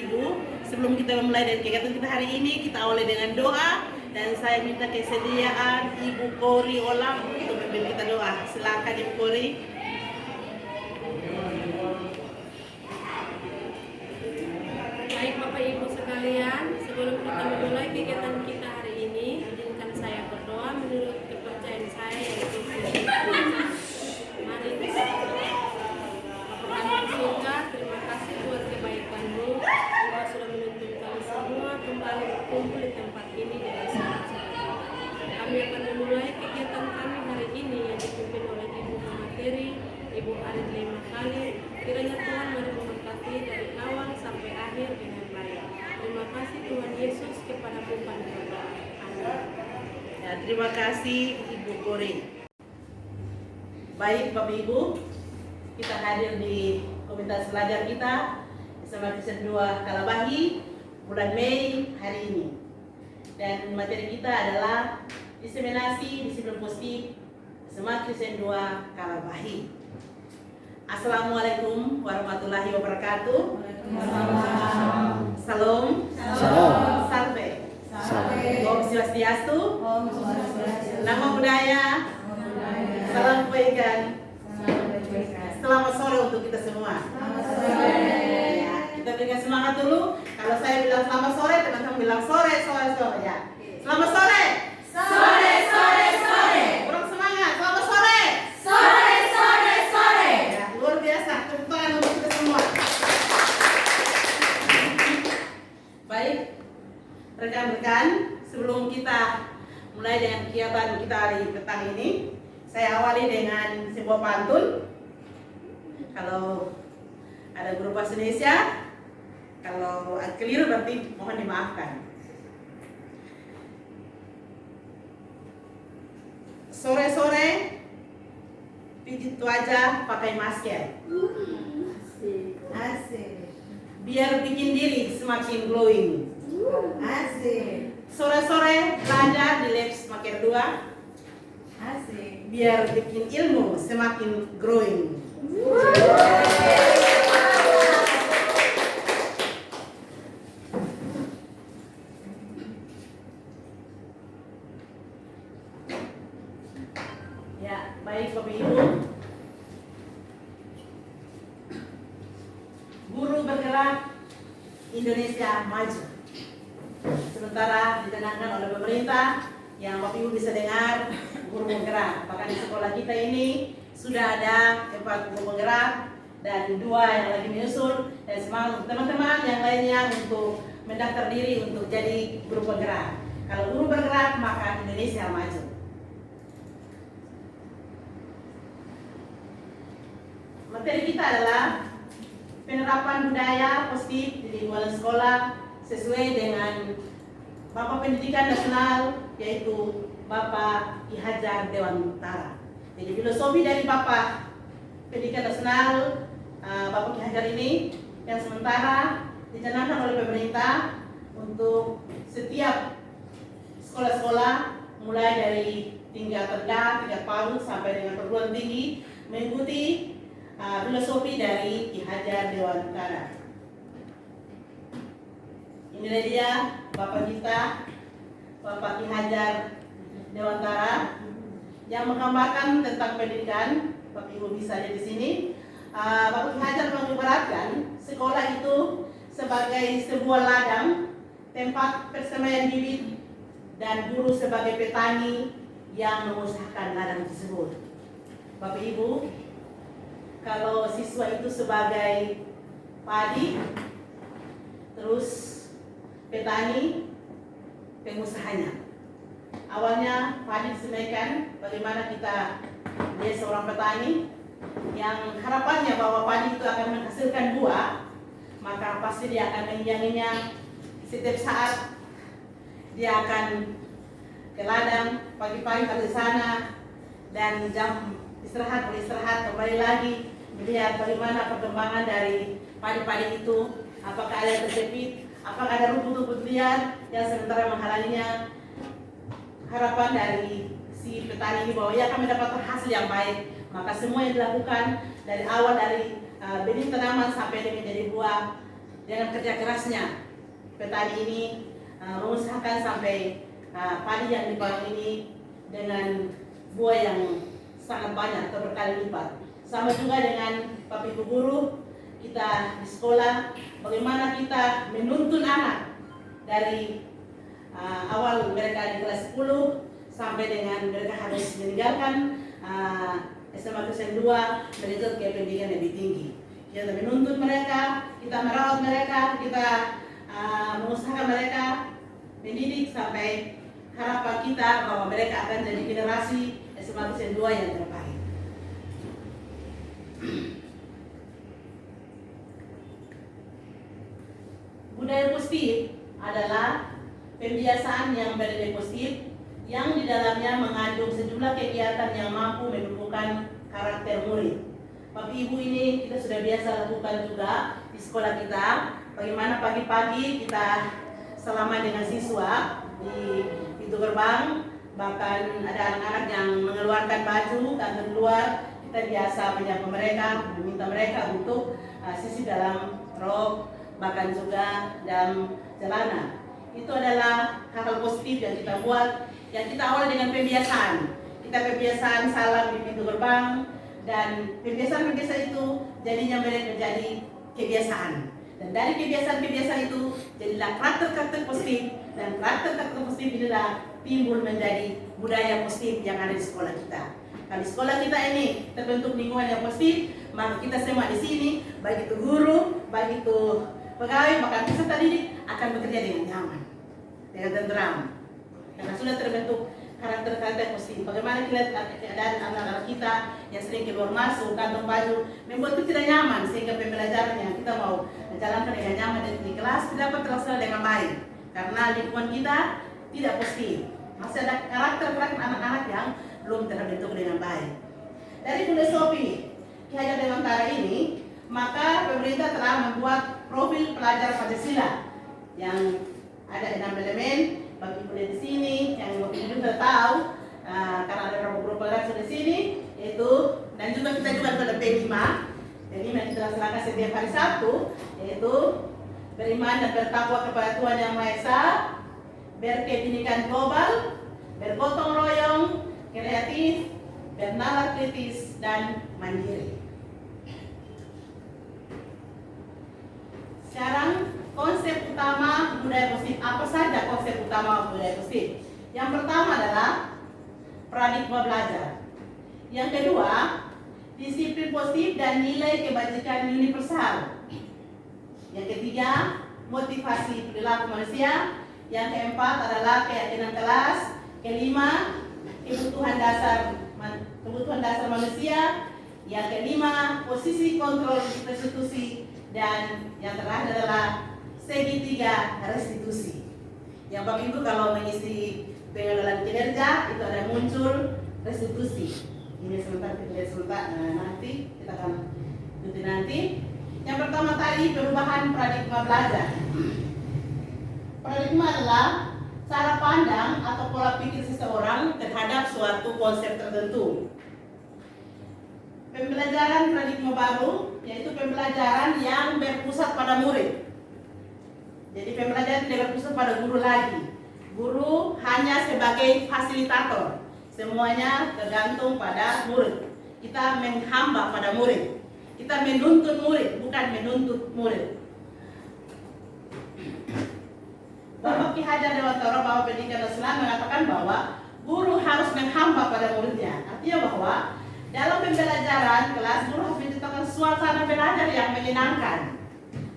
Ibu, sebelum kita memulai dari kegiatan kita hari ini, kita awali dengan doa dan saya minta kesediaan Ibu Kori Olam untuk memimpin kita doa. Silakan Ibu Kori. Baik Bapak Ibu sekalian, sebelum kita memulai kegiatan kita hari ini, izinkan saya berdoa menurut kepercayaan saya yaitu mari kita berdoa. Bapa kami di surga, terima kasih buat kebaikan-Mu. Engkau sudah menuntun kami semua kembali berkumpul di tempat ini dengan selamat. Kami akan memulai kegiatan kami hari ini yang dipimpin oleh Ibu Materi, Ibu Arit Lema Khalid. Kiranya Tuhan mari memberkati dari awal sampai akhir dengan baik. Terima kasih Tuhan Yesus kepada Bapa dan Bapa. Amin. Ya, terima kasih Ibu Kori. Baik Bapak Ibu, kita hadir di komunitas belajar kita bersama Kristen 2 Kalabahi bulan Mei hari ini. Dan materi kita adalah diseminasi disiplin positif bersama Kristen 2 Kalabahi. Assalamualaikum warahmatullahi wabarakatuh. Salam. Salve. Om Swastiastu. Nama budaya. Salam kebaikan. Selamat sore untuk kita semua. Ya, kita berikan semangat dulu. Kalau saya bilang selamat sore, teman-teman bilang sore ya. Selamat sore. Kurang semangat. Selamat sore. Ya, luar biasa. Tepuk tangan untuk kita semua. Baik, rekan-rekan, sebelum kita mulai dengan kegiatan kita hari petang ini, saya awali dengan sebuah pantun. Kalau ada guru bahasa Indonesia, kalau keliru berarti mohon dimaafkan. Sore-sore pijit wajah pakai masker. Asik. Biar bikin diri semakin glowing. Asik. Sore-sore belajar di lab semakin 2. Asik. Biar bikin ilmu semakin growing. Ya, baik Bapak Ibu. Guru bergerak, Indonesia maju. Sementara ditenangkan oleh pemerintah, yang Bapak Ibu bisa dengar, guru bergerak. Bahkan di sekolah kita ini sudah ada 4 guru bergerak dan 2 yang lagi menyusul, dan semangat teman-teman yang lainnya untuk mendaftar diri untuk jadi guru bergerak. Kalau guru bergerak maka Indonesia maju. Materi kita adalah penerapan budaya positif di lingkungan sekolah sesuai dengan Bapak Pendidikan Nasional, yaitu Bapak Ki Hajar Dewantara. Jadi filosofi dari Bapak Pendidikan Nasional, Bapak Ki Hajar ini yang sementara dicanangkan oleh pemerintah untuk setiap sekolah-sekolah mulai dari tingkat rendah, tingkat PAUD sampai dengan perguruan tinggi mengikuti filosofi dari Ki Hajar Dewantara. Inilah dia Bapak kita, Bapak Ki Hajar Dewantara, yang menggambarkan tentang pendidikan. Bapak Ibu bisa lihat di sini. Bapak Ki Hajar mengibaratkan sekolah itu sebagai sebuah ladang tempat persemaian bibit dan guru sebagai petani yang mengusahakan ladang tersebut. Bapak Ibu, kalau siswa itu sebagai padi, terus petani pengusahanya. Awalnya padi disemaikan, bagaimana kita dia seorang petani yang harapannya bahwa padi itu akan menghasilkan buah, maka pasti dia akan menyanyinya setiap saat. Dia akan ke ladang pagi-pagi ke sana, dan jam istirahat beristirahat kembali lagi melihat bagaimana perkembangan dari padi-padi itu, apakah ada yang terjepit, apakah ada rumput-rumput liar yang sementara menghalanginya. Harapan dari si petani ini bahwa ia akan mendapatkan hasil yang baik, maka semua yang dilakukan dari awal dari benih tanaman sampai dengan jadi buah dengan kerja kerasnya. Petani ini mengusahakan sampai padi yang dipanen ini dengan buah yang sangat banyak atau berkali lipat. Sama juga dengan Bapak Ibu guru kita di sekolah, bagaimana kita menuntun anak dari awal mereka di kelas 10 sampai dengan mereka harus meninggalkan SMA Kristen 2 menuntut ke pendidikan lebih tinggi. Kita menuntut mereka, kita merawat mereka, kita mengusahakan mereka mendidik sampai harapan kita bahwa mereka akan jadi generasi SMA Kristen 2 yang terbaik. Budaya positif adalah pembiasaan yang bernilai positif yang di dalamnya mengandung sejumlah kegiatan yang mampu menumbuhkan karakter murid. Bapak Ibu, ini kita sudah biasa lakukan juga di sekolah kita. Bagaimana pagi-pagi kita salaman dengan siswa di pintu gerbang, bahkan ada anak-anak yang mengeluarkan baju kantor luar. Kita biasa menyapa mereka, meminta mereka untuk sisir dalam rok, bahkan juga dalam celana. Itu adalah hal-hal positif yang kita buat, yang kita awal dengan pembiasaan. Kita pembiasaan salam di pintu gerbang, dan pembiasaan-pembiasaan itu jadinya menjadi kebiasaan. Dan dari kebiasaan-kebiasaan itu jadilah karakter-karakter positif, dan karakter-karakter positif inilah timbul menjadi budaya positif yang ada di sekolah kita. Kalau sekolah kita ini terbentuk lingkungan yang positif, maka kita semua di sini, baik itu guru, baik itu pegawai, bahkan peserta didik akan bekerja dengan nyaman, dengan tenteram, karena sudah terbentuk karakter-karakter positif. Bagaimana kita keadaan anak-anak kita yang sering keluar masuk, kantong baju, membuat kita tidak nyaman, sehingga pembelajaran yang kita mau menjalankan dengan nyaman dan di kelas tidak dapat terlaksana dengan baik, karena lingkungan kita tidak positif. Masih ada karakter-karakter anak-anak yang belum terbentuk dengan baik. Dari filosofi Ki Hajar Dewantara ini, maka pemerintah telah membuat profil pelajar Pancasila yang ada 6 elemen. Bagi Ibu di sini yang Bapak Ibu sudah tahu, karena ada beberapa pelajar di sini, yaitu, dan juga kita juga ada P5 yang kita laksanakan setiap hari Sabtu, yaitu beriman dan bertakwa kepada Tuhan Yang Maha Esa, berkebinekaan global, bergotong royong, kreatif, bernalar kritis, dan mandiri. Sekarang konsep utama budaya positif. Apa saja konsep utama budaya positif? Yang pertama adalah paradigma belajar. Yang kedua, disiplin positif dan nilai kebajikan universal. Yang ketiga, motivasi perilaku manusia. Yang keempat adalah keyakinan kelas. Kelima, kebutuhan dasar manusia. Yang kelima, posisi kontrol restitusi. Dan yang terakhir adalah segitiga restitusi. Yang Bapak Ibu kalau mengisi pengenalan kinerja itu ada muncul restitusi. Ini sebentar kita lihat sebentar. Nanti kita akan ikuti nanti. Yang pertama tadi perubahan paradigma belajar. Paradigma adalah cara pandang atau pola pikir seseorang terhadap suatu konsep tertentu. Pembelajaran paradigma baru yaitu pembelajaran yang berpusat pada murid. Jadi pembelajaran tidak berpusat pada guru lagi. Guru hanya sebagai fasilitator. Semuanya tergantung pada murid. Kita menghamba pada murid. Kita menuntut murid, bukan menuntut murid. Bapak Ki Hajar Dewantara, Bapak Pendidikan Nasional mengatakan bahwa guru harus menghamba pada muridnya. Artinya bahwa dalam pembelajaran kelas, guru harus menciptakan suasana belajar yang menyenangkan,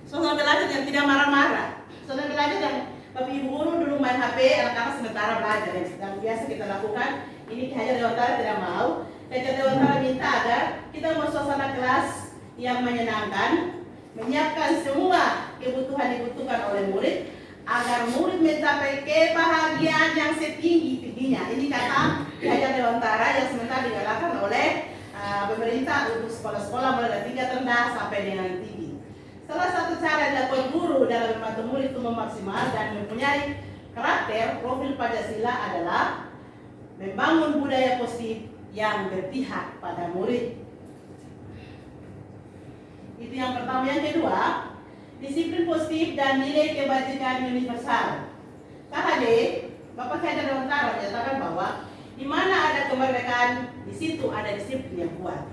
suasana belajar yang tidak marah-marah, suasana belajar yang Bapak Ibu guru dulu main HP, anak-anak sementara belajar yang biasa kita lakukan. Ini Ki Hajar Dewantara tidak mau. Ki Hajar Dewantara minta agar kita membuat suasana kelas yang menyenangkan, menyiapkan semua kebutuhan dibutuhkan oleh murid agar murid mencapai kebahagiaan yang setinggi-tingginya. Ini kata Ki Hajar Dewantara yang sementara digalakkan oleh pemerintah untuk sekolah-sekolah mulai dari tingkat rendah sampai dengan tinggi. Salah satu cara dilakukan guru dalam membantu murid itu memaksimal dan mempunyai karakter profil Pancasila adalah membangun budaya positif yang berpihak pada murid. Itu yang pertama. Yang kedua, disiplin positif dan nilai kebajikan universal. KHD, Bapak Hajar Dewantara menyatakan bahwa di mana ada kemerdekaan, di situ ada disiplin yang kuat.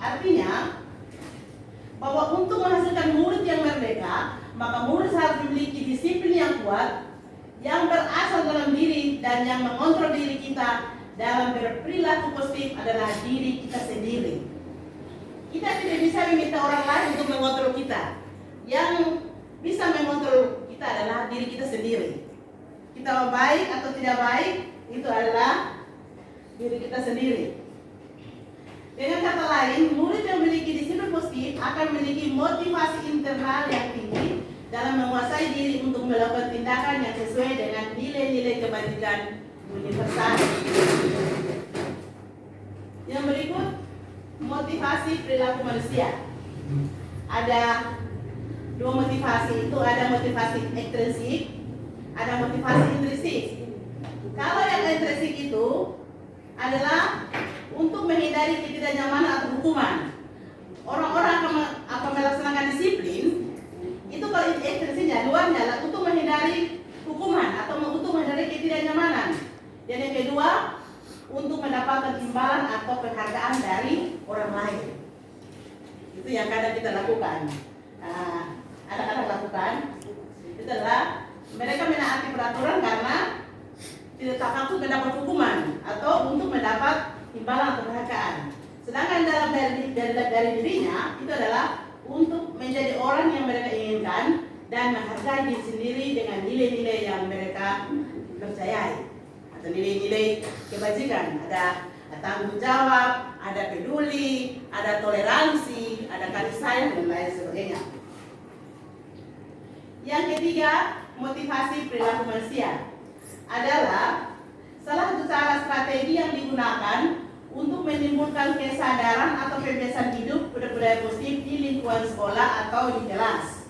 Artinya bahwa untuk menghasilkan murid yang merdeka, maka murid harus memiliki disiplin yang kuat, yang berasal dalam diri dan yang mengontrol diri kita dalam berperilaku positif adalah diri kita sendiri. Kita tidak bisa meminta orang lain untuk mengontrol kita. Yang bisa mengontrol kita adalah diri kita sendiri. Kita mau baik atau tidak baik, itu adalah diri kita sendiri. Dengan kata lain, murid yang memiliki disiplin positif akan memiliki motivasi internal yang tinggi dalam menguasai diri untuk melakukan tindakan yang sesuai dengan nilai-nilai kebajikan universal. Yang berikut, motivasi perilaku manusia. Ada dua motivasi, itu ada motivasi ekstrinsik, ada motivasi intrinsik. Kalau yang intrinsik itu adalah untuk menghindari ketidaknyamanan atau hukuman. Orang-orang akan melaksanakan disiplin itu kalau ekstrinsiknya, luarnya adalah untuk menghindari hukuman atau untuk menghindari ketidaknyamanan. Dan yang kedua, untuk mendapatkan imbalan atau penghargaan dari orang lain. Itu yang kadang kita lakukan. Anak-anak lakukan itu adalah mereka menaati peraturan karena tidak takut mendapat hukuman atau untuk mendapat imbalan atau penghargaan. Sedangkan dalam dari dirinya itu adalah untuk menjadi orang yang mereka inginkan dan menghargai diri sendiri dengan nilai-nilai yang mereka percayai atau nilai-nilai kebajikan. Ada tanggung jawab, ada peduli, ada toleransi, ada kasih sayang dan lain sebagainya. Yang ketiga, motivasi perilaku manusia adalah salah satu cara strategi yang digunakan untuk menimbulkan kesadaran atau kebiasaan hidup budaya positif di lingkungan sekolah atau di kelas.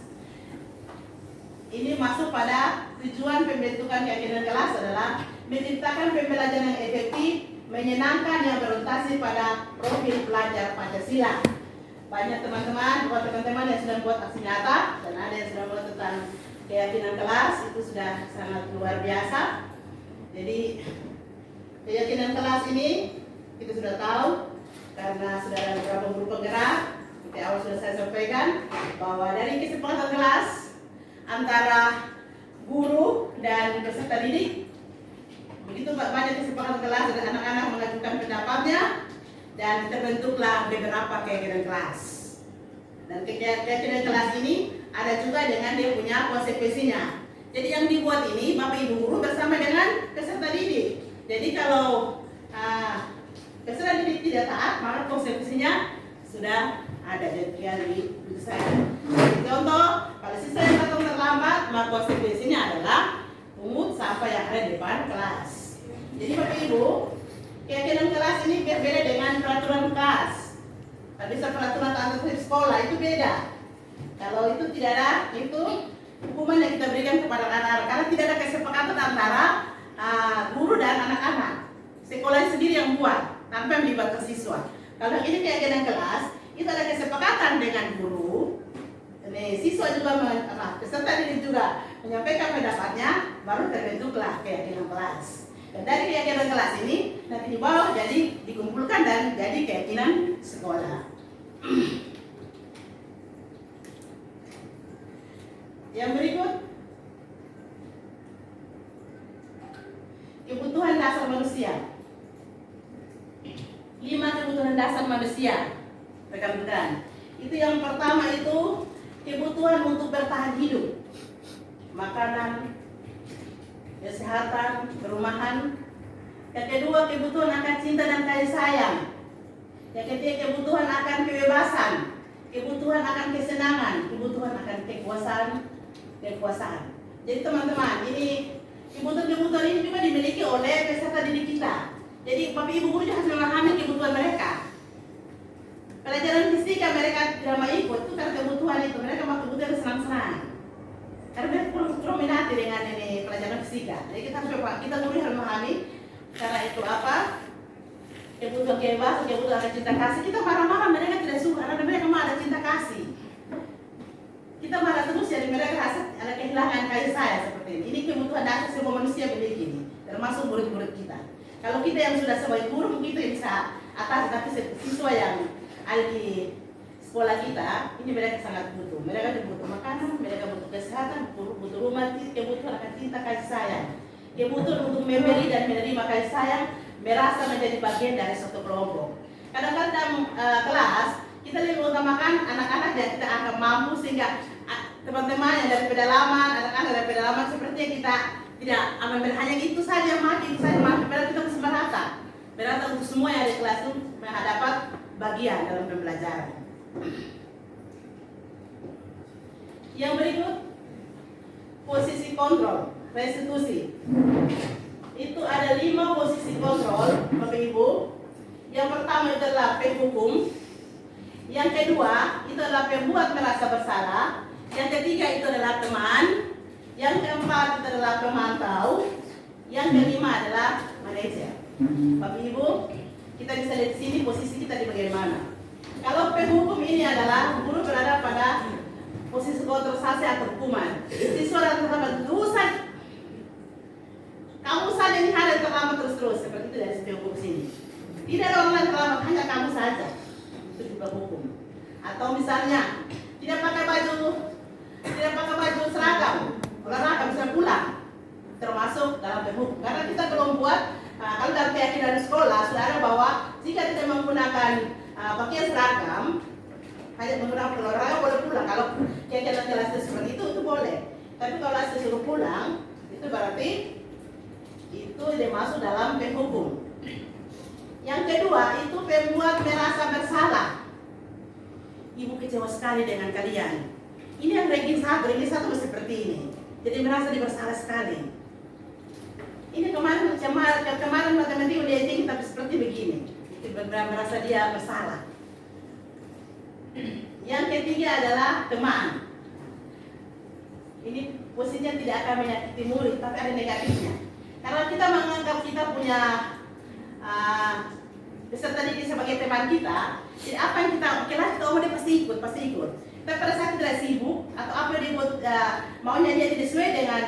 Ini masuk pada tujuan pembentukan keyakinan kelas adalah menciptakan pembelajaran yang efektif, menyenangkan yang berorientasi pada profil pelajar Pancasila. Banyak teman-teman yang sudah buat aksi nyata dan ada yang sudah buat tentang keyakinan kelas, itu sudah sangat luar biasa. Jadi keyakinan kelas ini kita sudah tahu karena sudah ada beberapa guru penggerak. Seperti awal sudah saya sampaikan bahwa dari kesepakatan kelas antara guru dan peserta didik, begitu banyak kesepakatan kelas dan anak-anak mengajukan pendapatnya dan terbentuklah beberapa keyakinan kelas. Dan keyakinan kelas ini ada juga dengan dia punya konsekuensinya. Jadi yang dibuat ini Bapak Ibu guru bersama dengan peserta didik. Jadi kalau peserta didik tidak taat, maka konsekuensinya sudah ada jadi di saya. Contoh, kalau siswa yang datang terlambat, maka konsekuensinya adalah pungut sampah yang ada di depan kelas. Jadi Bapak Ibu, keyakinan kelas ini berbeda dengan peraturan kelas. Kalau bisa peraturan tata sekolah itu beda. Kalau itu tidak ada, itu hukuman yang kita berikan kepada anak-anak karena tidak ada kesepakatan antara guru dan anak-anak. Sekolah sendiri yang buat tanpa melibatkan siswa. Kalau ini keyakinan kelas, itu ada kesepakatan dengan guru. Siswa juga peserta didik juga menyampaikan pendapatnya, baru terbentuklah keyakinan kelas. Dan dari keyakinan kelas ini nanti di bawah jadi dikumpulkan dan jadi keyakinan sekolah. Yang berikut, kebutuhan dasar manusia. 5 kebutuhan dasar manusia, rekan-rekan. Itu yang pertama itu kebutuhan untuk bertahan hidup, makanan, kesehatan, perumahan. Yang kedua, kebutuhan akan cinta dan kasih sayang. Yang ketiga, kebutuhan akan kebebasan, kebutuhan akan kesenangan, kebutuhan akan kekuasaan. Jadi teman-teman, ini kebutuhan-kebutuhan ini juga dimiliki oleh peserta didik kita. Jadi Bapak Ibu guru harus memahami kebutuhan mereka. Pelajaran fisika mereka tidak mau ikut itu karena kebutuhan itu, mereka mau kebutuhan senang-senang. Karena mereka kurang minati dengan ini pelajaran fisika. Jadi kita guru harus memahami karena itu apa? Kebutuhan kebebasan, kebutuhan ada cinta kasih. Kita marah-marah mereka tidak suka karena mereka mau ada cinta kasih. kita marah terus, jadi mereka rasa ada kehilangan kasih sayang seperti ini. Ini kebutuhan dasar semua manusia memiliki ini, termasuk murid-murid kita. Kalau kita yang sudah sebagai guru, kita bisa atas, tapi siswa yang ada di sekolah kita, ini mereka sangat butuh. Mereka butuh makanan, mereka butuh kesehatan, butuh rumah, kebutuhan akan cinta, kasih sayang. Kebutuhan untuk memberi dan menerima kasih sayang, merasa menjadi bagian dari suatu kelompok. Kadang-kadang kelas, kita lebih utamakan anak-anak yang kita anggap mampu, sehingga teman-teman yang dari pedalaman, anak-anak dari pedalaman seperti kita tidak ambil hanya itu saja mati, itu saja mati. Padahal kita harus merata untuk semua yang ada di kelas itu mendapat bagian dalam pembelajaran. Yang berikut, posisi kontrol, restitusi. Itu ada 5 posisi kontrol, Bapak Ibu. Yang pertama itu adalah penghukum. Yang kedua itu adalah pembuat merasa bersalah. Yang ketiga itu adalah teman. Yang keempat itu adalah pemantau. Yang kelima adalah manajer. Bapak Ibu, kita bisa lihat di sini posisi kita di bagian mana. Kalau penghukum ini adalah guru berada pada posisi kontrol atau hukuman. Siswa dan terlambat dosa. Kamu saja yang hari terlambat terus seperti itu dari penghukum sini. Tidak ada orang lain terlambat, hanya kamu saja. Itu juga hukum. Atau misalnya tidak pakai baju seragam, olahraga bisa pulang, termasuk dalam penghukum. Karena kita belum buat, kalau dalam keyakinan sekolah sudah ada bahwa jika tidak menggunakan pakaian seragam, hanya menggunakan olahraga boleh pulang. Kalau keyakinan kelas seperti itu boleh. Tapi kalau disuruh pulang, itu berarti itu masuk dalam penghukum. Yang kedua itu pembuat merasa bersalah. Ibu kecewa sekali dengan kalian. Ini yang ranking 1 seperti ini. Jadi merasa bersalah sekali. Ini kemarin matematika udah tinggi tapi seperti begini. Itu merasa dia bersalah. Yang ketiga adalah teman. Ini posisinya tidak akan menyakiti murid, tapi ada negatifnya. Karena kita menganggap kita punya peserta didik sebagai teman kita, jadi apa yang kita kelas kita dia pasti ikut. Tapi pada saat kita sibuk atau apa yang dibuat maunya dia tidak sesuai dengan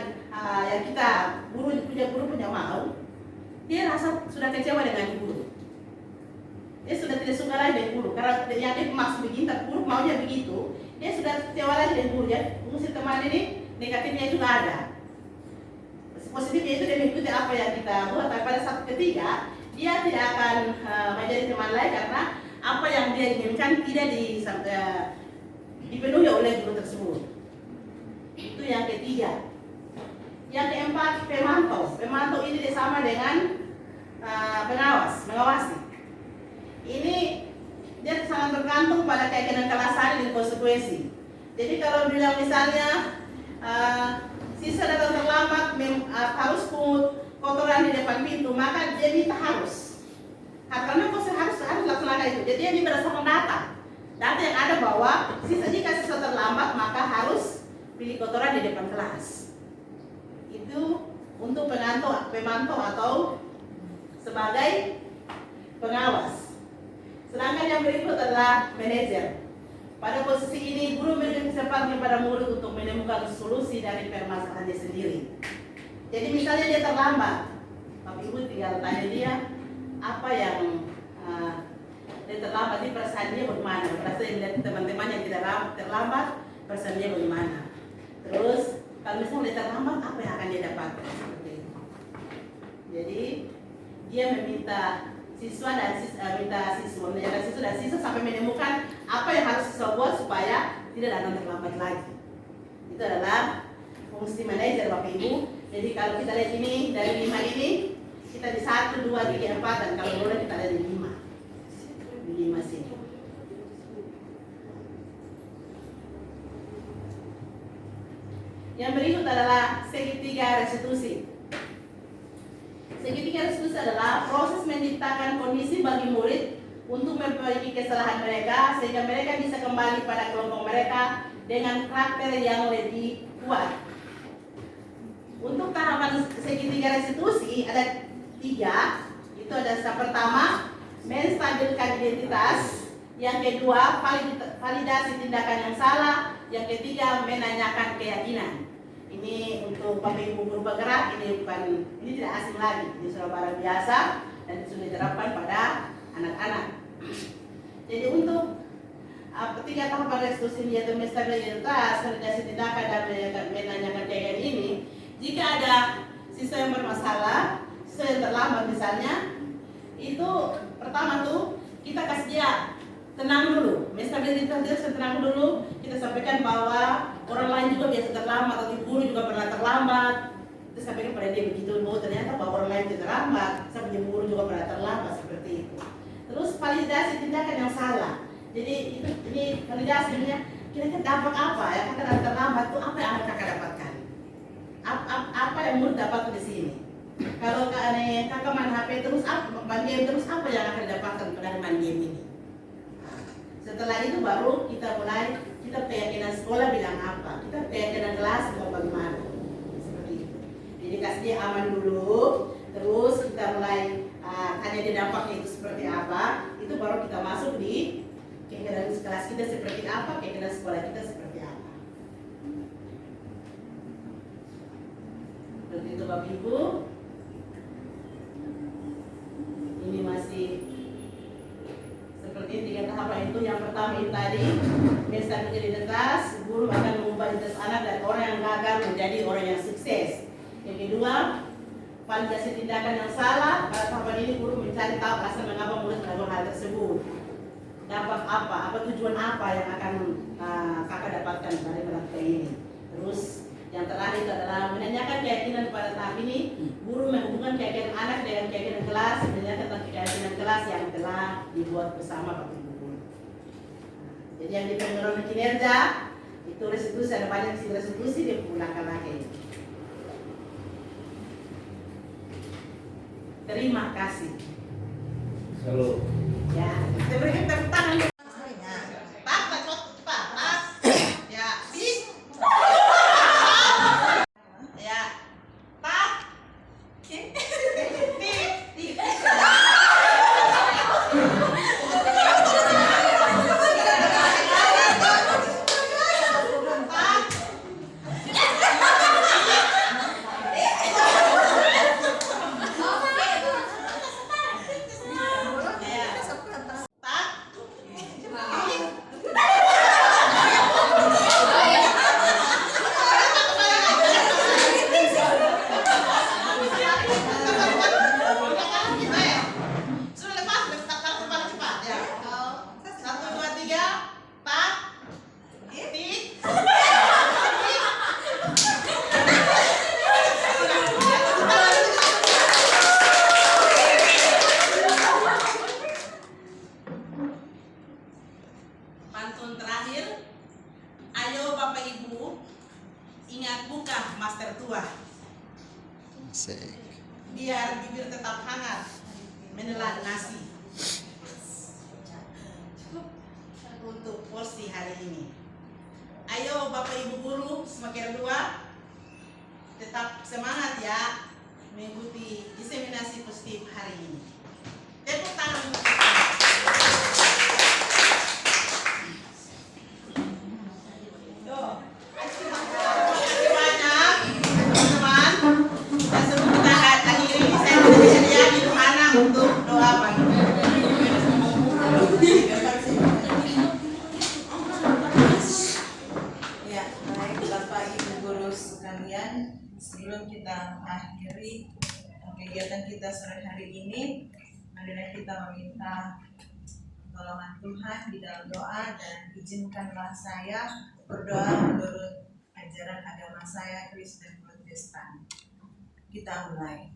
yang kita guru punya mau, dia rasa sudah kecewa dengan guru. Dia sudah tidak suka lagi dengan guru karena yang dia maksud begini, tapi guru maunya begitu. Dia sudah kecewa lagi dengan guru. Jadi fungsi teman ini negatifnya juga ada. Positifnya itu dia mengikuti apa yang kita buat, tapi pada saat ketiga dia tidak akan menjadi teman lain karena apa yang dia inginkan tidak dipenuhi oleh guru tersebut. Itu yang ketiga. Yang keempat, pemantau. Pemantau ini sama dengan mengawasi. Ini dia sangat bergantung pada keyakinan kelas dan konsekuensi. Jadi kalau bilang misalnya siswa datang terlambat harus pungut kotoran di depan pintu, maka dia minta harus. Karena harus laksanakan itu. Jadi ini berdasarkan data yang ada bahwa jika siswa terlambat maka harus pilih kotoran di depan kelas. Itu untuk pemantau atau sebagai pengawas. Sedangkan yang berikut adalah manajer. Pada posisi ini guru memberikan kesempatan kepada murid untuk menemukan solusi dari permasalahannya sendiri. Jadi misalnya dia terlambat, Bapak Ibu tinggal tanya dia apa yang dia terlambat, di perasaan dia bagaimana. Perasaan dia melihat teman-teman yang tidak terlambat, perasaan dia bagaimana. Terus kalau misalnya dia terlambat, apa yang akan dia dapatkan seperti itu. Jadi dia meminta siswa dan siswa sampai menemukan apa yang harus siswa buat supaya tidak datang terlambat lagi. Itu adalah fungsi manajer Bapak Ibu. Jadi kalau kita lihat ini dari 5 ini, kita di 1, 2, 3, 4 dan kalau boleh kita lihat di 5. Di 5 sini. Yang berikut adalah segitiga restitusi. Segitiga restitusi adalah proses menciptakan kondisi bagi murid untuk memperbaiki kesalahan mereka sehingga mereka bisa kembali pada kelompok mereka dengan karakter yang lebih kuat. Untuk tahapan segitiga restitusi ada 3. Itu ada step pertama, menstabilkan identitas. Yang kedua, validasi tindakan yang salah. Yang ketiga, menanyakan keyakinan. Ini untuk Bapak Ibu guru bergerak, ini tidak asing lagi, ini sudah barang biasa dan sudah diterapkan pada anak-anak. Jadi untuk 3 tahapan restitusi yaitu stabilitas, validasi tindakan dan menanyakan keyakinan ini, jika ada siswa yang bermasalah, siswa yang terlambat misalnya, itu pertama tuh kita kasih dia tenang dulu, stabilitas dia tenang dulu. Kita sampaikan bahwa orang lain juga biasa terlambat, atau guru juga pernah terlambat. Kita sampaikan pada dia begitu, bahwa ternyata bahwa orang lain tidak terlambat, sampai guru juga pernah terlambat seperti itu. Terus validasi tindakan yang salah. Jadi ini validasinya kira-kira dampak apa ya? Kakak ada terlambat tuh apa yang akan kakak dapatkan? Apa yang murid dapat di sini? Kalau kakak main HP terus main game terus apa yang akan didapatkan dari main game ini? Setelah itu baru kita mulai, kita keyakinan sekolah bilang apa, kita keyakinan kelas mau bagaimana, seperti itu. Jadi kasih dia aman dulu, terus kita mulai tanya dia dampaknya itu seperti apa, itu baru kita masuk di keyakinan kelas kita seperti apa, keyakinan sekolah kita seperti apa. Seperti itu Bapak Ibu. Ini masih seperti 3 tahapan itu. Yang pertama itu tadi, menjadi identitas, guru akan mengubah identitas anak dari orang yang gagal menjadi orang yang sukses. Yang kedua, validasi tindakan yang salah. Pada tahapan ini guru mencari tahu asal mengapa murid melakukan hal tersebut. Dampak apa tujuan apa yang akan kakak dapatkan dari melakukan ini. Terus yang terakhir itu adalah menanyakan keyakinan pada tahap ini. Guru menghubungkan keyakinan anak dengan keyakinan kelas, menanyakan tentang keyakinan kelas yang telah dibuat bersama Bapak Ibu guru. Jadi yang di pengelolaan kinerja itu restitusi, ada banyak restitusi dipulangkan lagi. Terima kasih. Halo. Ya, kita berikan tepuk tangan. Pantun terakhir, ayo Bapak Ibu ingat buka master tua, biar bibir tetap hangat menelan nasi. Untuk porsi hari ini, ayo Bapak Ibu guru semakin dua tetap semangat ya mengikuti diseminasi positif hari ini. Tepuk tangan. Untuk doa pagi. Ya, baik Bapak Ibu guru sekalian, sebelum kita akhiri kegiatan kita sore hari ini, marilah kita meminta pertolongan Tuhan di dalam doa, dan izinkanlah saya berdoa menurut ajaran agama saya, Kristen Protestan. Kita mulai.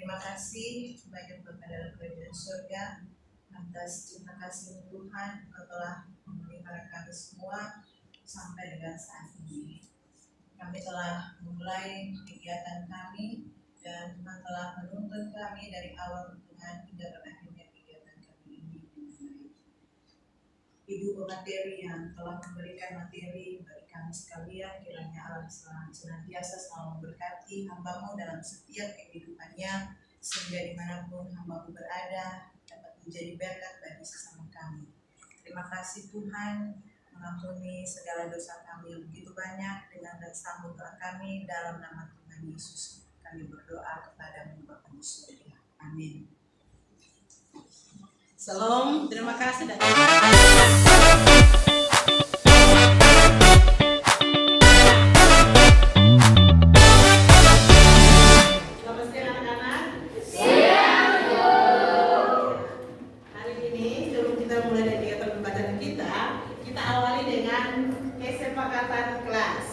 Terima kasih banyak Bapa dalam kerajaan surga atas cinta kasih Tuhan yang telah memelihara kami semua sampai dengan saat ini. Kami telah memulai kegiatan kami dan Tuhan telah menuntun kami dari awal Tuhan hingga berakhirnya kegiatan kami ini dengan baik. Ibu pemateri yang telah memberikan materi bagi kami sekalian, kiranya Allah senantiasa selalu memberkati hamba-Mu dalam setiap kehidupannya, sehingga dimanapun hamba-Mu berada dapat menjadi berkat bagi sesama kami. Terima kasih Tuhan, mengampuni segala dosa kami yang begitu banyak. Dengan sambut doa kami dalam nama Tuhan Yesus, kami berdoa kepada-Mu Bapa di surga. Amin. Salam, terima kasih dan selamat siang anak-anak. Hari ini sebelum kita mulai dari kegiatan pembelajaran kita awali dengan kesepakatan kelas.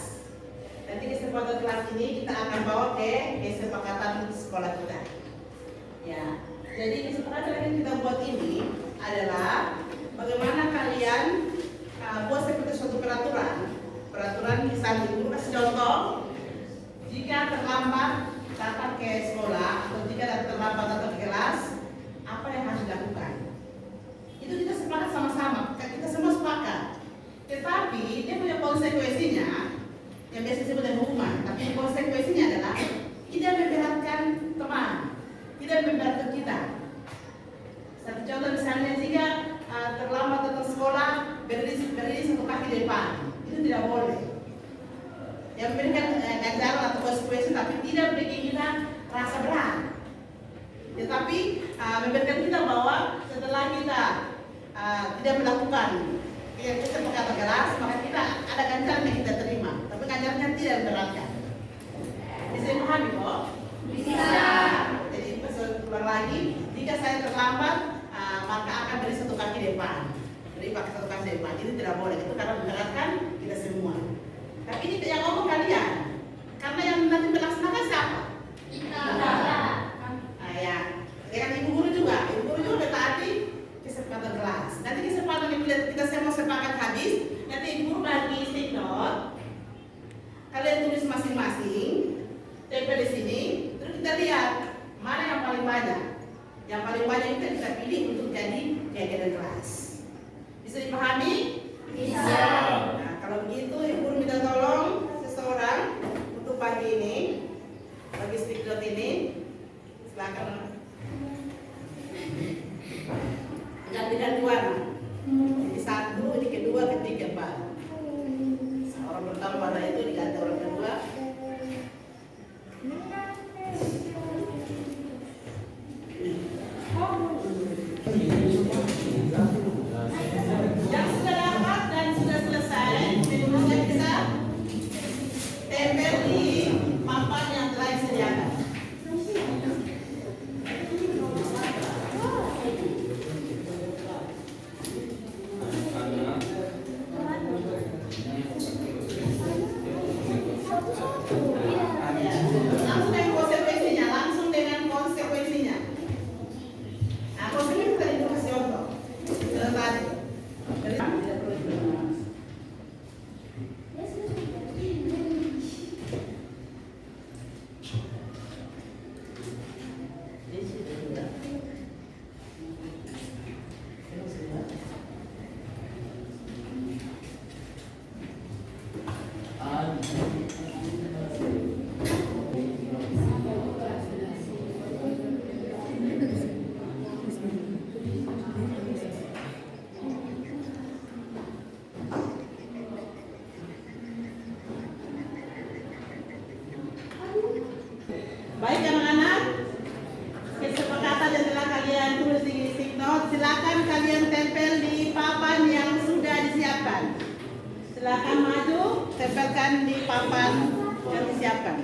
Nanti kesepakatan kelas ini kita akan bawa ke kesepakatan sekolah kita. Ya, jadi kesepakatan yang kita buat ini adalah bagaimana kalian buat seperti suatu peraturan misalnya guru kasih contoh, jika terlambat datang ke sekolah atau jika terlambat datang ke kelas, apa yang harus dilakukan? Itu kita sepakat sama-sama, kita semua sepakat. Tetapi dia punya konsekuensinya yang biasa disebut dengan hukuman. Tapi konsekuensinya adalah tidak memberatkan teman, tidak memberatkan kita. Satu contoh misalnya jika terlambat datang sekolah, berdiri satu kaki di depan, itu tidak boleh. Yang memberikan ganjaran atau konsekuensi, tapi tidak bikin kita rasa berat. Tetapi memberikan kita bahwa setelah kita tidak melakukan yang kita berkata keras, maka kita ada ganjaran yang kita terima. Tapi ganjarannya tidak memberatkan. Bisa dipahami kok? Bisa. Jadi ulang lagi, jika saya terlambat, maka akan beri satu kaki depan. Beri pakai satu kaki depan. Ini tidak boleh. Itu karena memberatkan kita semua. Tapi ini yang ngomong kalian. Karena yang nanti melaksanakan siapa? Kita. Ya. Dengan ibu guru juga. Ibu guru juga taati kesepakatan kelas. Nanti kesepakatan yang kita semua sepakat habis. Nanti ibu guru bagi stick note. Kalian tulis masing-masing. Tempel di sini. Terus kita lihat mana yang paling banyak. Yang paling banyak itu kita pilih untuk jadi kegiatan kelas. Bisa dipahami? Bisa. Nah, kalau begitu ibu guru minta tolong seseorang untuk pagi ini, bagi stick note ini, silakan ganti-ganti warna. Jadi satu, ini kedua, ketiga, empat. Orang pertama warna itu diganti orang kedua. Yang sudah dapat dan sudah selesai, semuanya bisa tempel di papan yang telah disediakan. Langsung dengan konsekuensinya. Nah, konsekuensi tadi itu kasih contoh. Tadi. Jadi tidak perlu diulang. Baik anak-anak, kesepakatan yang telah kalian tulis di stick note, silakan kalian tempel di papan yang sudah disiapkan. Silakan maju, tempelkan di papan yang disiapkan.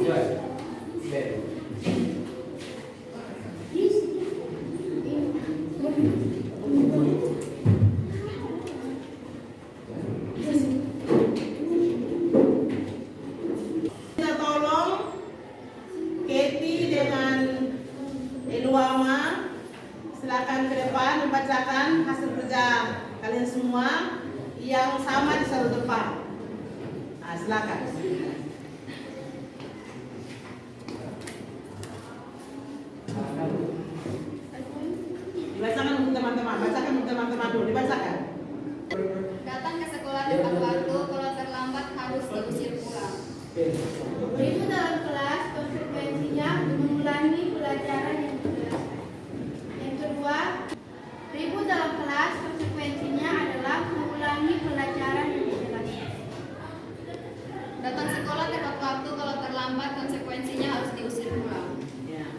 Kita tolong Katie dengan Eluama, silakan ke depan membacakan hasil kerja kalian semua yang sama di satu tempat. Nah, silakan. Dibacakan untuk teman-teman, bacakan untuk teman-teman dulu, dibacakan. Datang ke sekolah tepat waktu, kalau terlambat harus diusir pulang. Itu dalam kelas konsekuensinya mengulangi pelajaran yang dijelaskan. Yang kedua, ribut dalam kelas konsekuensinya adalah mengulangi pelajaran yang dijelaskan. Datang sekolah tepat waktu, kalau terlambat konsekuensinya harus diusir pulang. Ya.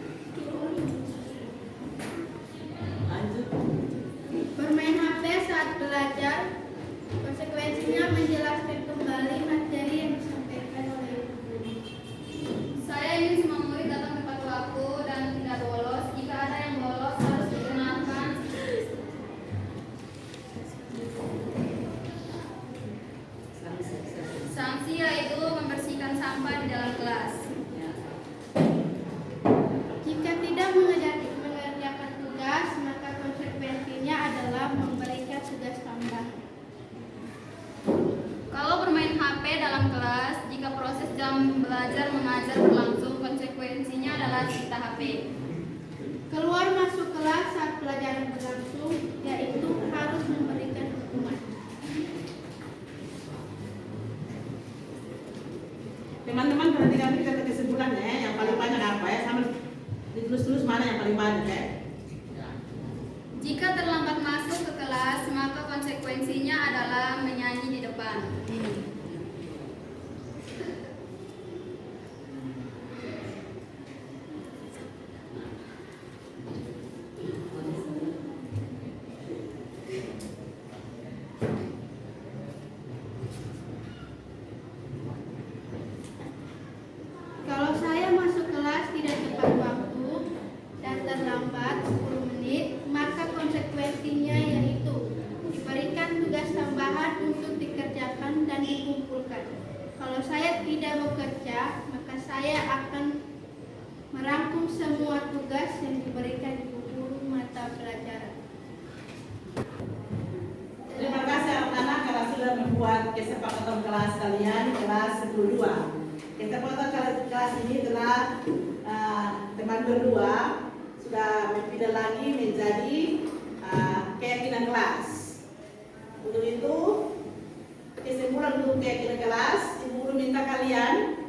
Lanjut. Bermain HP saat belajar konsekuensinya menjelaskan kembali materi yang disampaikan oleh guru. Saya ingin semua murid datang tepat waktu dan tidak bolos. Jika ada yang bolos harus dikenakan sanksi, yaitu membersihkan sampah di dalam kelas. Jika tidak mengerjakan tugas, maka konsekuensinya adalah memberikan tugas tambahan. Kalau bermain HP dalam kelas, jika proses jam belajar mengajar berlangsung, konsekuensinya adalah sita HP. Keluar masuk kelas saat pelajaran berlangsung, yaitu harus memberikan hukuman. Teman-teman perhatikan kita ke kesimpulannya ya, yang paling banyak apa ya, sama ditulis-tulis mana yang paling banyak ya. Jika terlambat masuk ke kelas, maka konsekuensinya adalah menyanyi di depan. Kalau saya masuk kelas tidak tepat waktu dan terlambat 10 menit, maka konsekuensinya yaitu diberikan tugas tambahan untuk dikerjakan dan dikumpulkan. Kalau saya tidak bekerja, maka saya akan merangkum semua tugas yang diberikan di buku mata pelajaran. Terima kasih anak-anak karena sudah membuat kesepakatan kelas kalian kelas 2. Kesepakatan kelas ini telah teman berdua sudah berpindah lagi menjadi keyakinan kelas. Untuk itu kesimpulan untuk keyakinan kelas, Ibu Guru minta kalian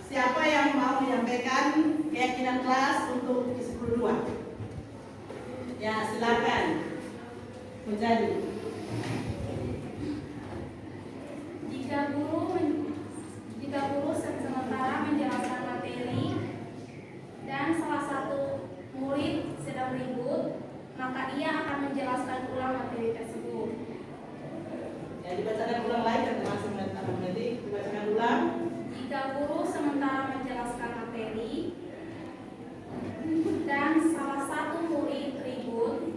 siapa yang mau menyampaikan keyakinan kelas untuk ke-10 ya silakan menjadi. Jika guru sementara menjelaskan materi dan salah satu murid sedang ribut, maka ia akan menjelaskan ulang materi tersebut. Ya, dibacakan ulang lagi dan termasuk nanti dibacakan ulang. Jika guru sementara menjelaskan materi dan salah satu murid ribut,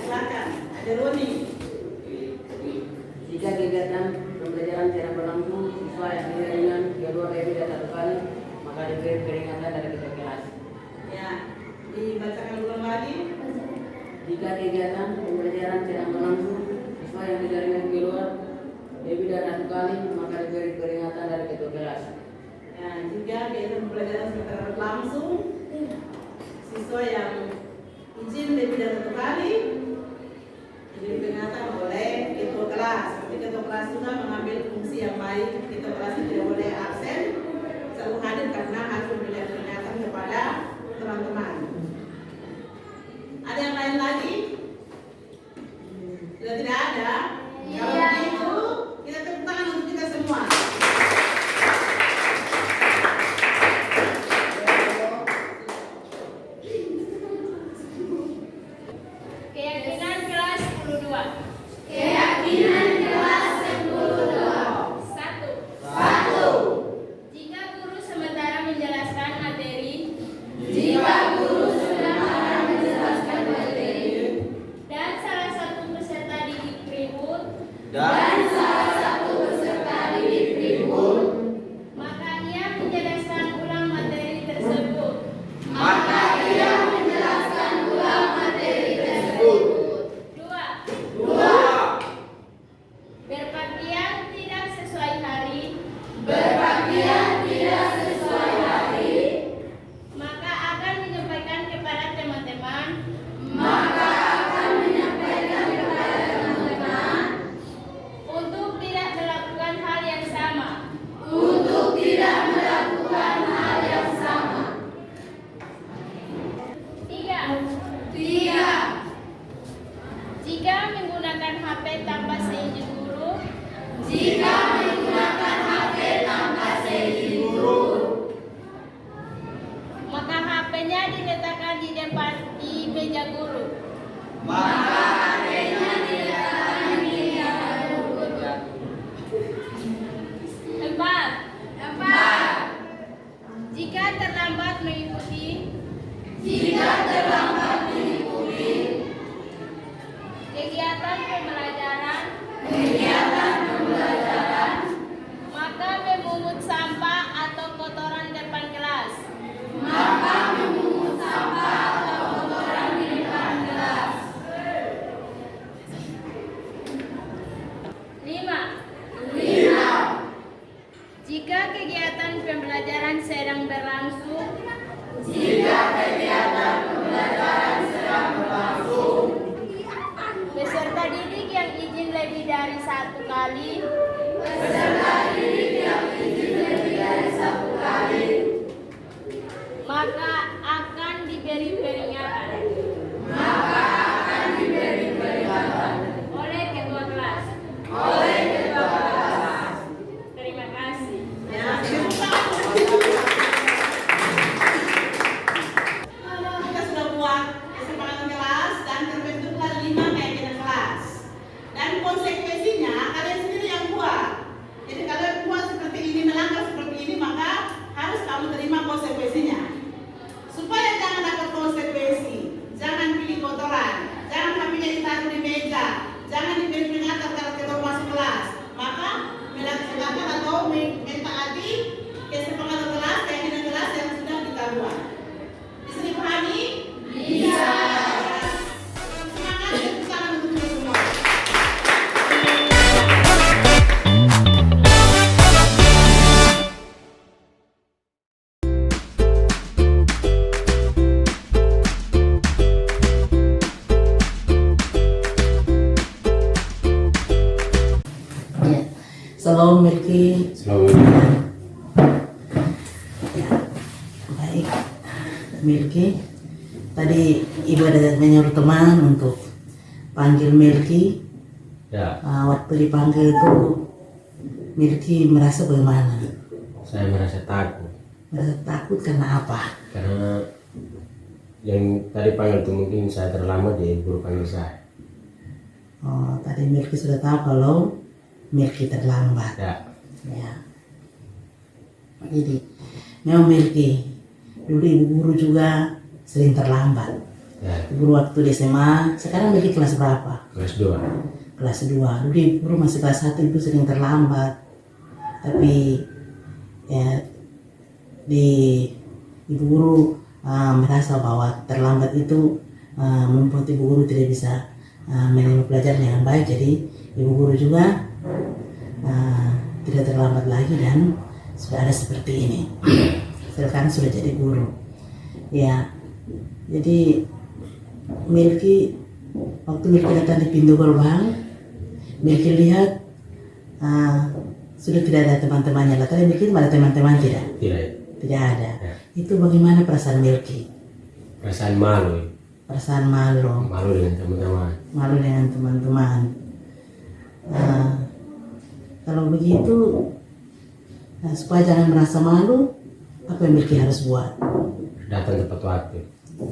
silakan. Ada Roni. Jika kegiatan pembelajaran tidak berlangsung sesuai dengan kedua tidak satu kali, maka diberi peringatan dari ketua kelas. Ya, dibacakan ulang lagi. Jika kegiatan pembelajaran tidak berlangsung sesuai yang dijaringan kedua lebih dari satu kali, maka diberi peringatan dari ketua kelas. Ya, jika kegiatan pembelajaran tidak berlangsung siswa yang izin lebih dari satu kali diberi peringatan oleh ketua kelas. Seperti ketua kelas juga mengambil fungsi yang baik. Ketua kelas tidak boleh absen, selalu hadir karena harus memberikan peringatan kepada teman-teman. Ada yang lain lagi? Sudah tidak ada? Kalau begitu, kita tepuk tangan untuk kita semua. Keyakinan kelas 12. Keyakinan kelas 12. 1. Jika guru sementara menjelaskan materi Jika guru sementara menjelaskan materi dan salah satu peserta didik ribut, dan salah satu peserta didik ribut, maka ia menjelaskan ulang materi tersebut. maka ia menjelaskan ulang materi tersebut. 2. Berpakaian tidak sesuai hari, Berpakaian tidak sesuai hari, maka akan menyampaikan kepada teman-teman maka akan menyampaikan kepada teman-teman untuk tidak melakukan hal yang sama. untuk tidak melakukan hal yang sama. 3. Jika menggunakan HP tanpa seizin guru, Jika menggunakan HP tanpa seizin guru, maka HP-nya diletakkan di depan di meja guru. maka HP-nya diletakkan di meja guru. 4. Jika terlambat mengikuti, Jika terlambat mengikuti kegiatan pembelajaran, maka memungut sampah atau kotoran depan kelas. maka memungut sampah atau kotoran di depan kelas. 5. Jika kegiatan pembelajaran sedang berlangsung, Jika kegiatan pembelajaran sedang berlangsung, peserta didik yang izin lebih dari satu kali, peserta didik yang izin lebih dari satu kali, maka akan diberi peringatan maka akan diberi peringatan oleh ketua kelas. oleh ketua kelas. Terima kasih. Ya, tepuk tangan. Kita sudah buat kesepakatan kelas dan terbentuklah 5 keyakinan kelas. Dan konsekuensinya kalian sendiri yang buat. Jadi kalian buat seperti ini, melanggar seperti ini, maka harus kamu terima konsekuensinya. Supaya jangan dapat konsekuensi, jangan pilih kotoran, jangan HP-nya ditaruh di meja, jangan diberi peringatan kalau kita masuk kelas. Maka melaksanakan atau mentaati kesepakatan kelas, keyakinan kelas yang sudah kita buat. Di sini pahami? Bisa. Semangat, tepuk tangan untuk kita semua. Salam Milky. Selamat. Ya, baik Milky. Tadi ibu ada menyuruh teman untuk panggil Milky. Ya, Waktu dipanggil itu Milky merasa bagaimana? saya merasa takut Merasa takut karena apa? karena yang tadi panggil itu mungkin saya terlambat di guru panggil saya. Oh, tadi Milky sudah tahu kalau Milky terlambat. Ya, Ya. Begini, memang Milky, dulu ibu guru juga sering terlambat. Ya, Guru waktu di SMA, sekarang Milky kelas berapa? kelas 2. Kelas 2. Dulu guru masih kelas 1 itu sering terlambat. Tapi ya di ibu guru merasa bahwa terlambat itu membuat ibu guru tidak bisa menerima pelajaran dengan baik. Jadi ibu guru juga tidak terlambat lagi dan sudah ada seperti ini. Sekarang sudah jadi guru. Ya, jadi Milky waktu Milky datang di pintu gerbang, Milky lihat sudah tidak ada teman-temannya. Lah tadi Milky ada teman-teman tidak? Tidak ada. Ya. Itu bagaimana perasaan Milky? Perasaan malu. Perasaan malu. Malu dengan teman-teman. Malu dengan teman-teman. Kalau begitu, supaya jangan merasa malu, apa yang Milky harus buat? Datang tepat waktu.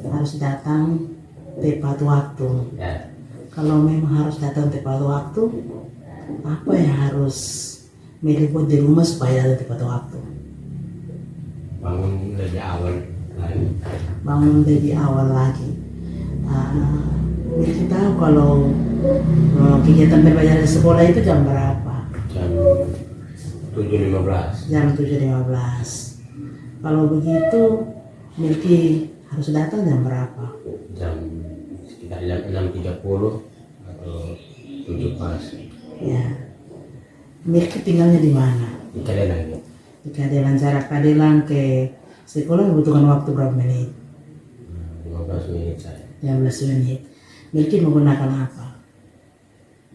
Harus datang tepat waktu. Ya, Kalau memang harus datang tepat waktu, apa yang harus Milky buat di rumah supaya datang tepat waktu? bangun lebih awal lagi. Bangun lebih awal lagi. Milky tahu kalau kegiatan berbelajar di sekolah itu jam berapa? Jam 7.15. Jam 7.15. Kalau begitu Milky harus datang jam berapa? Jam sekitar jam 6.30 atau 7 pas. Ya. Milky tinggalnya di mana? Di Kadelang. Di Kadelang. Jarak Kadelang ke sekolah membutuhkan waktu berapa menit? 15 menit saya. 15 menit. Milky menggunakan apa?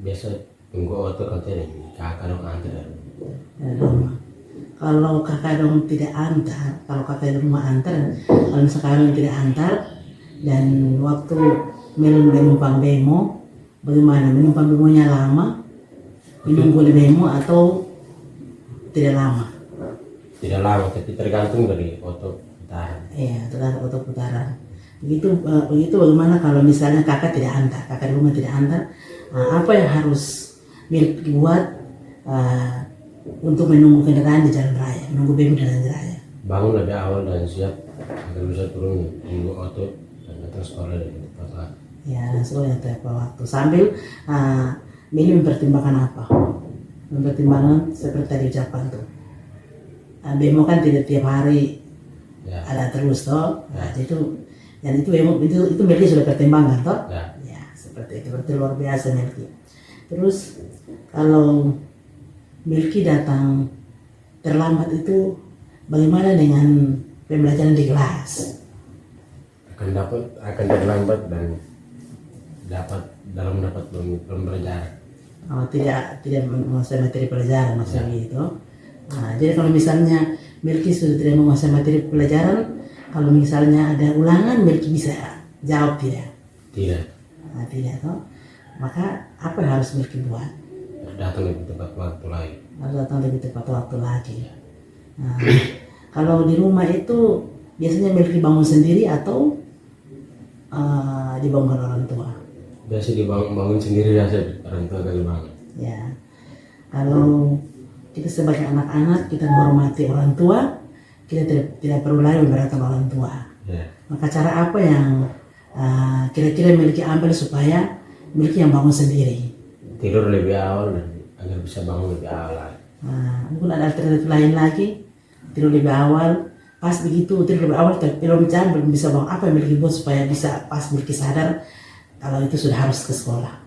Biasa tunggu auto kalau tidak kakak dong antar. Dari rumah. Kalau kakak dong tidak antar, kalau kakak di rumah antar, kalau sekarang tidak antar, dan waktu menumpang bemo, bagaimana? Menumpang bemonya lama, menunggu di bemo atau tidak lama? Tidak lama, tapi tergantung dari auto putaran. Iya, tergantung auto putaran. Begitu bagaimana kalau misalnya kakak tidak antar, kakak di rumah tidak antar, apa yang harus Milky buat untuk menunggu kendaraan di jalan raya, menunggu bemo di jalan raya? Bangun lebih awal dan siap agar bisa turun tunggu auto dan datang sekolah dari tepat waktu. Ya, sekolah tepat waktu. Sambil Milky mempertimbangkan apa? Mempertimbangkan seperti tadi ucapan tuh. Bemo kan tidak tiap hari Ya, ada terus toh. Nah, itu Milky sudah pertimbangkan toh. ya. Ya, seperti itu. Berarti luar biasa Milky. Terus kalau Milky datang terlambat itu bagaimana dengan pembelajaran di kelas? Akan terlambat dan dapat pembelajaran. Oh, tidak menguasai materi pelajaran maksudnya gitu. Nah, jadi kalau misalnya Milky sudah tidak menguasai materi pelajaran, kalau misalnya ada ulangan Milky bisa jawab tidak? Tidak. Nah, tidak toh. Maka apa yang harus Milky buat? Datang lebih tepat waktu lagi. Harus datang lebih tepat waktu lagi. Nah, kalau di rumah itu biasanya Milky bangun sendiri atau dibangunkan orang tua? Biasa dibangun sendiri biasa orang tua kali bangun. Ya, kalau kita sebagai anak-anak kita menghormati orang tua, kita tidak perlu lagi memberatkan orang tua. Ya. Maka cara apa yang kira-kira Milky ambil supaya Milky yang bangun sendiri? Tidur lebih awal dan agar bisa bangun lebih awal lagi. Mungkin ada alternatif lain lagi, tidur lebih awal. Pas begitu tidur lebih awal, belum bisa bangun. Apa yang Milky buat supaya bisa pas Milky sadar kalau itu sudah harus ke sekolah?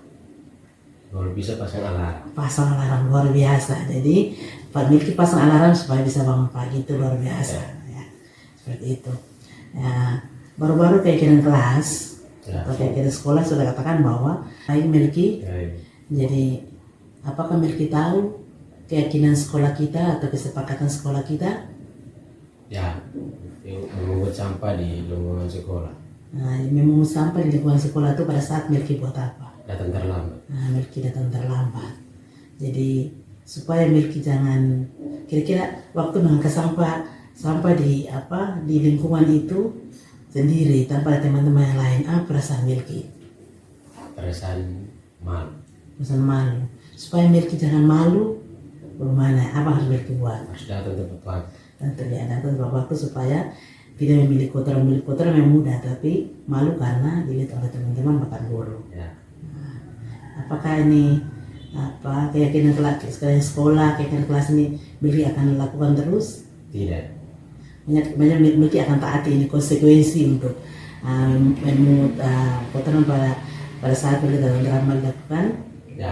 Kalau bisa pasang alarm. Pasang alarm luar biasa. Jadi Pak Milky pasang alarm supaya bisa bangun pagi itu luar biasa. Ya, seperti itu. Ya, baru-baru keyakinan kelas atau keyakinan sekolah sudah katakan bahwa baik Milky. Jadi apakah Milky tahu keyakinan sekolah kita atau kesepakatan sekolah kita? Ya, memungut sampah di lingkungan sekolah. Nah, memungut sampah di lingkungan sekolah itu pada saat Milky buat apa? Datang terlambat. Nah, Milky datang terlambat. Jadi supaya Milky jangan kira-kira waktu mengangkat sampah di lingkungan itu sendiri tanpa ada teman-teman yang lain, apa perasaan Milky? Perasaan malu. Perasaan malu. Supaya Milky jangan malu, bagaimana? Apa harus Milky buat? Harus datang tepat waktu. Dan terlihat datang tepat waktu supaya tidak memilih kotoran memang mudah, tapi malu karena dilihat oleh teman-teman bahkan guru. Ya. Apakah ini keyakinan kelas sekolah, keyakinan kelas ini Milky akan lakukan terus? Tidak. Banyak Milky akan taati ini konsekuensi untuk memungut kotoran pada saat Milky terlambat dilakukan. Ya.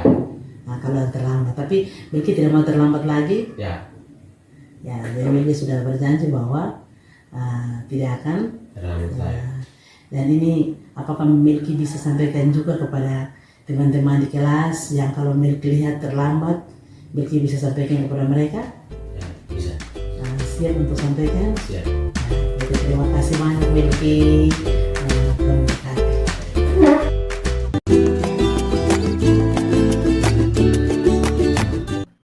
Kalau terlambat, tapi Milky tidak mau terlambat lagi. Ya. Ya, jadi Milky sudah berjanji bahwa tidak akan Terlambat. dan ini apakah Milky bisa sampaikan juga kepada teman-teman di kelas yang kalau Milky lihat terlambat, Milky bisa sampaikan kepada mereka? Ya, bisa. Siap untuk sampaikan? Siap. Terima kasih banyak Milky.